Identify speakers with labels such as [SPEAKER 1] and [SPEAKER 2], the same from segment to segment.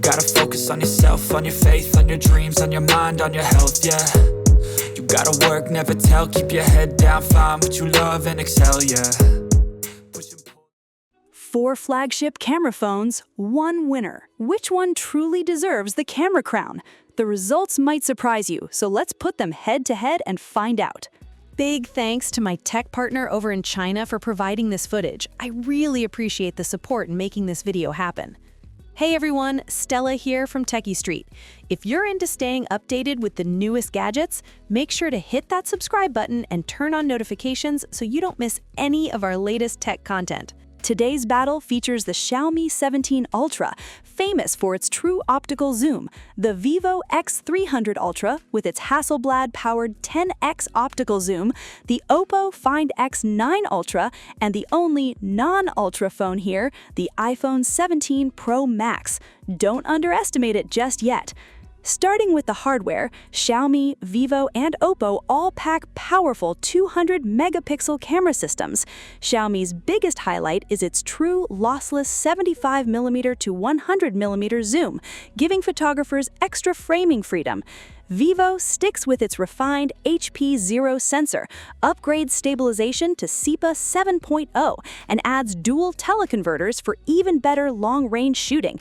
[SPEAKER 1] gotta focus on yourself, on your faith, on your dreams, on your mind, on your health, yeah. You gotta work, never tell, keep your head down, find what you love and excel, yeah.
[SPEAKER 2] 4 flagship camera phones, 1 winner. Which one truly deserves the camera crown? The results might surprise you, so let's put them head to head and find out. Big thanks to my tech partner over in China for providing this footage. I really appreciate the support in making this video happen. Hey everyone, Stella here from techiestreet. If you're into staying updated with the newest gadgets, make sure to hit that subscribe button and turn on notifications so you don't miss any of our latest tech content. Today's battle features the Xiaomi 17 Ultra, famous for its true optical zoom, the Vivo X300 Ultra with its Hasselblad-powered 10x optical zoom, the Oppo Find X9 Ultra, and the only non-Ultra phone here, the iPhone 17 Pro Max. Don't underestimate it just yet. Starting with the hardware, Xiaomi, Vivo, and Oppo all pack powerful 200-megapixel camera systems. Xiaomi's biggest highlight is its true lossless 75mm to 100mm zoom, giving photographers extra framing freedom. Vivo sticks with its refined HP0 sensor, upgrades stabilization to SEPA 7.0, and adds dual teleconverters for even better long-range shooting.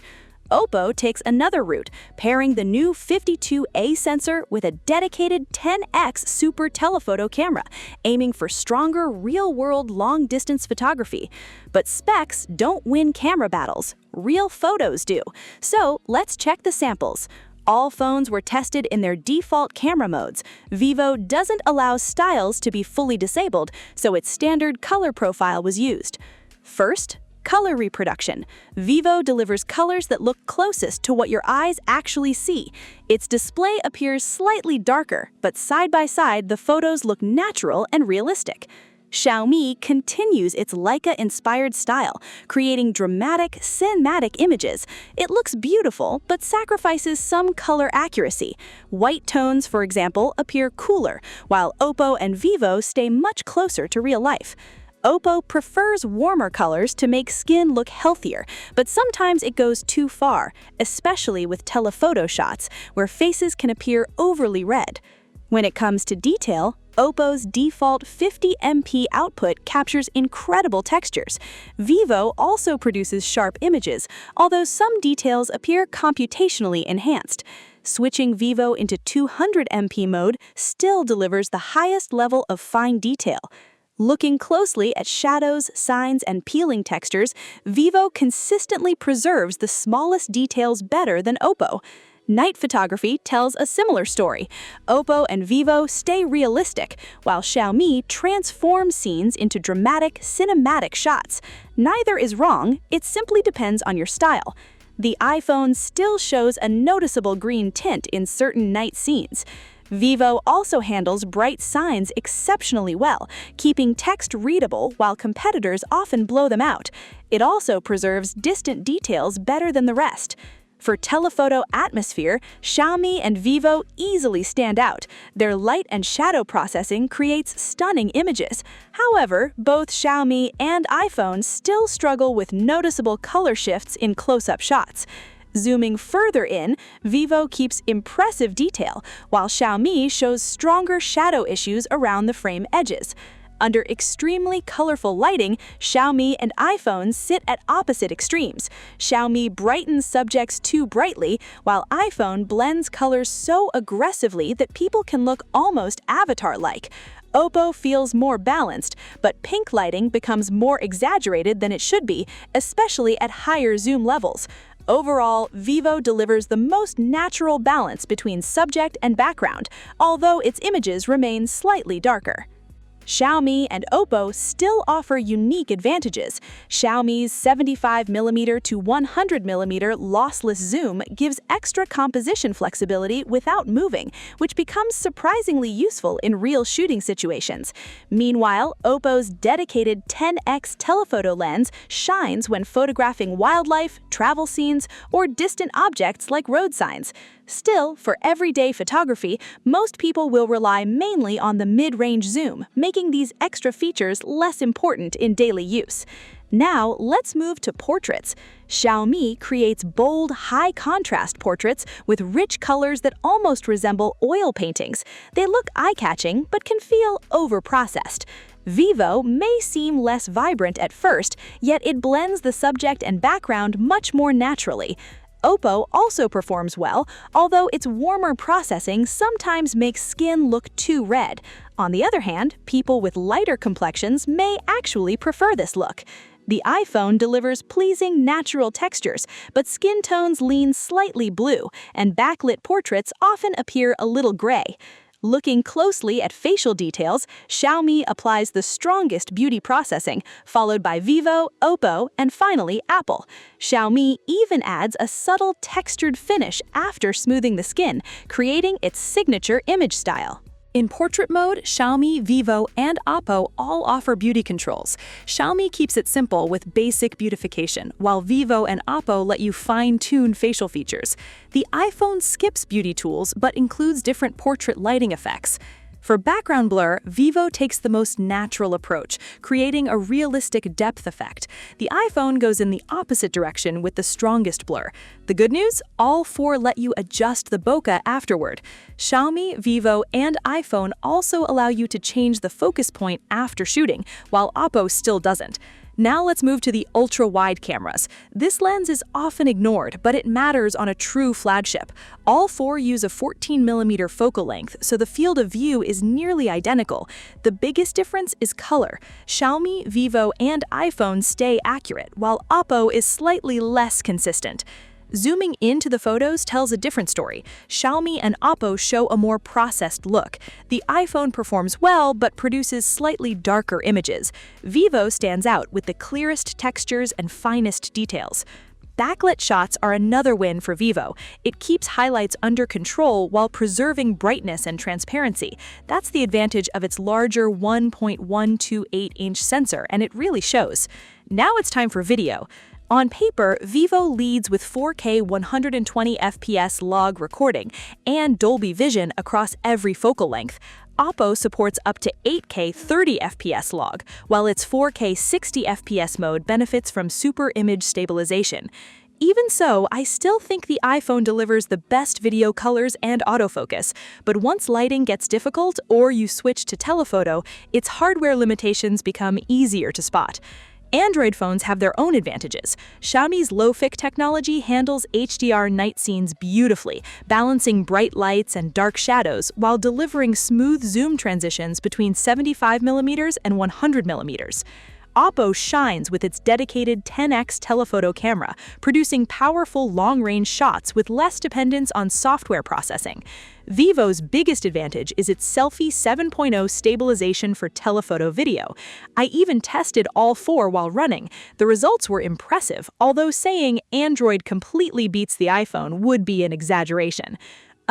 [SPEAKER 2] Oppo takes another route, pairing the new 52A sensor with a dedicated 10x super telephoto camera, aiming for stronger real-world long-distance photography. But specs don't win camera battles, real photos do. So let's check the samples. All phones were tested in their default camera modes. Vivo doesn't allow styles to be fully disabled, so its standard color profile was used. First, color reproduction. Vivo delivers colors that look closest to what your eyes actually see. Its display appears slightly darker, but side by side, the photos look natural and realistic. Xiaomi continues its Leica-inspired style, creating dramatic, cinematic images. It looks beautiful, but sacrifices some color accuracy. White tones, for example, appear cooler, while Oppo and Vivo stay much closer to real life. Oppo prefers warmer colors to make skin look healthier, but sometimes it goes too far, especially with telephoto shots, where faces can appear overly red. When it comes to detail, Oppo's default 50MP output captures incredible textures. Vivo also produces sharp images, although some details appear computationally enhanced. Switching Vivo into 200MP mode still delivers the highest level of fine detail. Looking closely at shadows, signs, and peeling textures, Vivo consistently preserves the smallest details better than Oppo. Night photography tells a similar story. Oppo and Vivo stay realistic, while Xiaomi transforms scenes into dramatic, cinematic shots. Neither is wrong, it simply depends on your style. The iPhone still shows a noticeable green tint in certain night scenes. Vivo also handles bright signs exceptionally well, keeping text readable while competitors often blow them out. It also preserves distant details better than the rest. For telephoto atmosphere, Xiaomi and Vivo easily stand out. Their light and shadow processing creates stunning images. However, both Xiaomi and iPhone still struggle with noticeable color shifts in close-up shots. Zooming further in, Vivo keeps impressive detail, while Xiaomi shows stronger shadow issues around the frame edges. Under extremely colorful lighting, Xiaomi and iPhone sit at opposite extremes. Xiaomi brightens subjects too brightly, while iPhone blends colors so aggressively that people can look almost avatar-like. Oppo feels more balanced, but pink lighting becomes more exaggerated than it should be, especially at higher zoom levels. Overall, Vivo delivers the most natural balance between subject and background, although its images remain slightly darker. Xiaomi and Oppo still offer unique advantages. Xiaomi's 75mm to 100mm lossless zoom gives extra composition flexibility without moving, which becomes surprisingly useful in real shooting situations. Meanwhile, Oppo's dedicated 10x telephoto lens shines when photographing wildlife, travel scenes, or distant objects like road signs. Still, for everyday photography, most people will rely mainly on the mid-range zoom, making these extra features less important in daily use. Now, let's move to portraits. Xiaomi creates bold, high-contrast portraits with rich colors that almost resemble oil paintings. They look eye-catching, but can feel over-processed. Vivo may seem less vibrant at first, yet it blends the subject and background much more naturally. Oppo also performs well, although its warmer processing sometimes makes skin look too red. On the other hand, people with lighter complexions may actually prefer this look. The iPhone delivers pleasing natural textures, but skin tones lean slightly blue, and backlit portraits often appear a little gray. Looking closely at facial details, Xiaomi applies the strongest beauty processing, followed by Vivo, Oppo, and finally Apple. Xiaomi even adds a subtle textured finish after smoothing the skin, creating its signature image style. In portrait mode, Xiaomi, Vivo, and Oppo all offer beauty controls. Xiaomi keeps it simple with basic beautification, while Vivo and Oppo let you fine-tune facial features. The iPhone skips beauty tools but includes different portrait lighting effects. For background blur, Vivo takes the most natural approach, creating a realistic depth effect. The iPhone goes in the opposite direction with the strongest blur. The good news? All four let you adjust the bokeh afterward. Xiaomi, Vivo, and iPhone also allow you to change the focus point after shooting, while Oppo still doesn't. Now let's move to the ultra-wide cameras. This lens is often ignored, but it matters on a true flagship. All four use a 14mm focal length, so the field of view is nearly identical. The biggest difference is color. Xiaomi, Vivo, and iPhone stay accurate, while Oppo is slightly less consistent. Zooming into the photos tells a different story. Xiaomi and Oppo show a more processed look. The iPhone performs well, but produces slightly darker images. Vivo stands out with the clearest textures and finest details. Backlit shots are another win for Vivo. It keeps highlights under control while preserving brightness and transparency. That's the advantage of its larger 1.128-inch sensor, and it really shows. Now it's time for video. On paper, Vivo leads with 4K 120 FPS log recording and Dolby Vision across every focal length. Oppo supports up to 8K 30 FPS log, while its 4K 60 FPS mode benefits from super image stabilization. Even so, I still think the iPhone delivers the best video colors and autofocus, but once lighting gets difficult or you switch to telephoto, its hardware limitations become easier to spot. Android phones have their own advantages. Xiaomi's low-fic technology handles HDR night scenes beautifully, balancing bright lights and dark shadows while delivering smooth zoom transitions between 75mm and 100mm. Oppo shines with its dedicated 10x telephoto camera, producing powerful long-range shots with less dependence on software processing. Vivo's biggest advantage is its Selfie 7.0 stabilization for telephoto video. I even tested all four while running. The results were impressive, although saying Android completely beats the iPhone would be an exaggeration.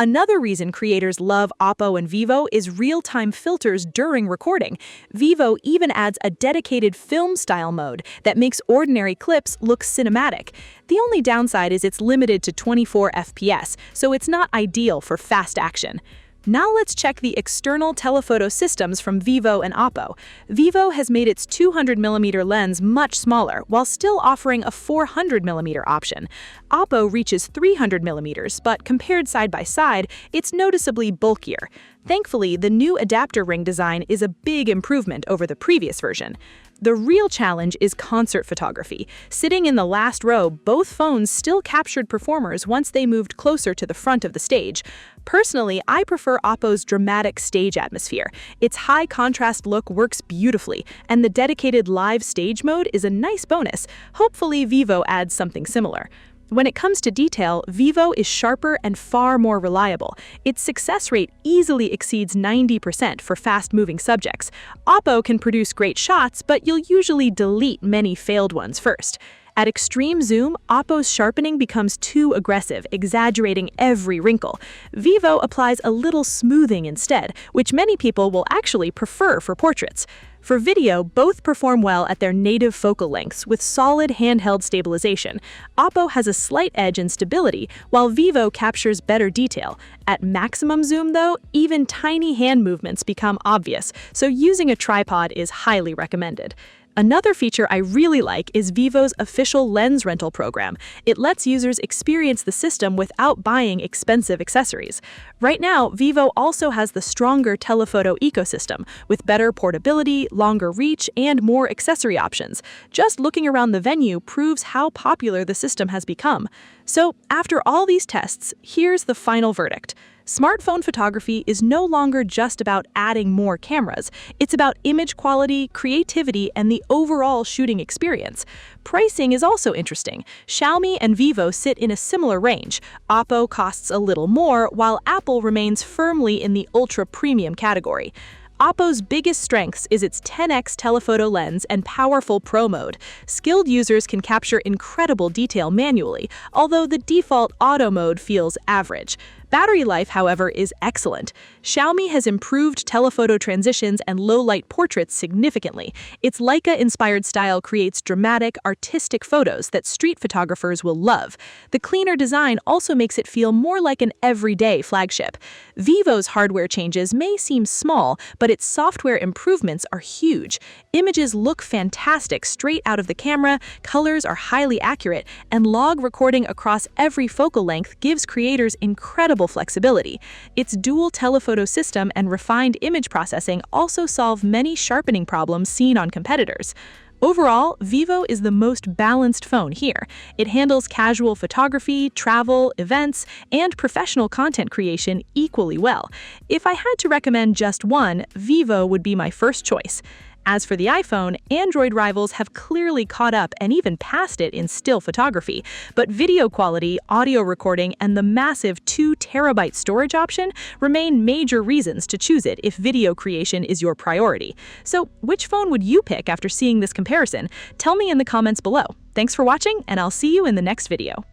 [SPEAKER 2] Another reason creators love Oppo and Vivo is real-time filters during recording. Vivo even adds a dedicated film-style mode that makes ordinary clips look cinematic. The only downside is it's limited to 24 FPS, so it's not ideal for fast action. Now let's check the external telephoto systems from Vivo and Oppo. Vivo has made its 200mm lens much smaller, while still offering a 400mm option. Oppo reaches 300mm, but compared side by side, it's noticeably bulkier. Thankfully, the new adapter ring design is a big improvement over the previous version. The real challenge is concert photography. Sitting in the last row, both phones still captured performers once they moved closer to the front of the stage. Personally, I prefer Oppo's dramatic stage atmosphere. Its high-contrast look works beautifully, and the dedicated live stage mode is a nice bonus. Hopefully, Vivo adds something similar. When it comes to detail, Vivo is sharper and far more reliable. Its success rate easily exceeds 90% for fast-moving subjects. Oppo can produce great shots, but you'll usually delete many failed ones first. At extreme zoom, Oppo's sharpening becomes too aggressive, exaggerating every wrinkle. Vivo applies a little smoothing instead, which many people will actually prefer for portraits. For video, both perform well at their native focal lengths with solid handheld stabilization. Oppo has a slight edge in stability, while Vivo captures better detail. At maximum zoom, though, even tiny hand movements become obvious, so using a tripod is highly recommended.
[SPEAKER 3] Another feature I really like is Vivo's official lens rental program. It lets users experience the system without buying expensive accessories. Right now, Vivo also has the stronger telephoto ecosystem, with better portability, longer reach, and more accessory options. Just looking around the venue proves how popular the system has become. So, after all these tests, here's the final verdict. Smartphone photography is no longer just about adding more cameras. It's about image quality, creativity, and the overall shooting experience. Pricing is also interesting. Xiaomi and Vivo sit in a similar range. Oppo costs a little more, while Apple remains firmly in the ultra-premium category. Oppo's biggest strengths is its 10x telephoto lens and powerful Pro mode. Skilled users can capture incredible detail manually, although the default auto mode feels average. Battery life, however, is excellent. Xiaomi has improved telephoto transitions and low-light portraits significantly. Its Leica-inspired style creates dramatic, artistic photos that street photographers will love. The cleaner design also makes it feel more like an everyday flagship. Vivo's hardware changes may seem small, but its software improvements are huge. Images look fantastic straight out of the camera, colors are highly accurate, and log recording across every focal length gives creators incredible flexibility. Its dual telephoto system and refined image processing also solve many sharpening problems seen on competitors. Overall, Vivo is the most balanced phone here. It handles casual photography, travel, events, and professional content creation equally well. If I had to recommend just one, Vivo would be my first choice. As for the iPhone, Android rivals have clearly caught up and even passed it in still photography, but video quality, audio recording, and the massive 2 TB storage option remain major reasons to choose it if video creation is your priority. So, which phone would you pick after seeing this comparison? Tell me in the comments below. Thanks for watching, and I'll see you in the next video.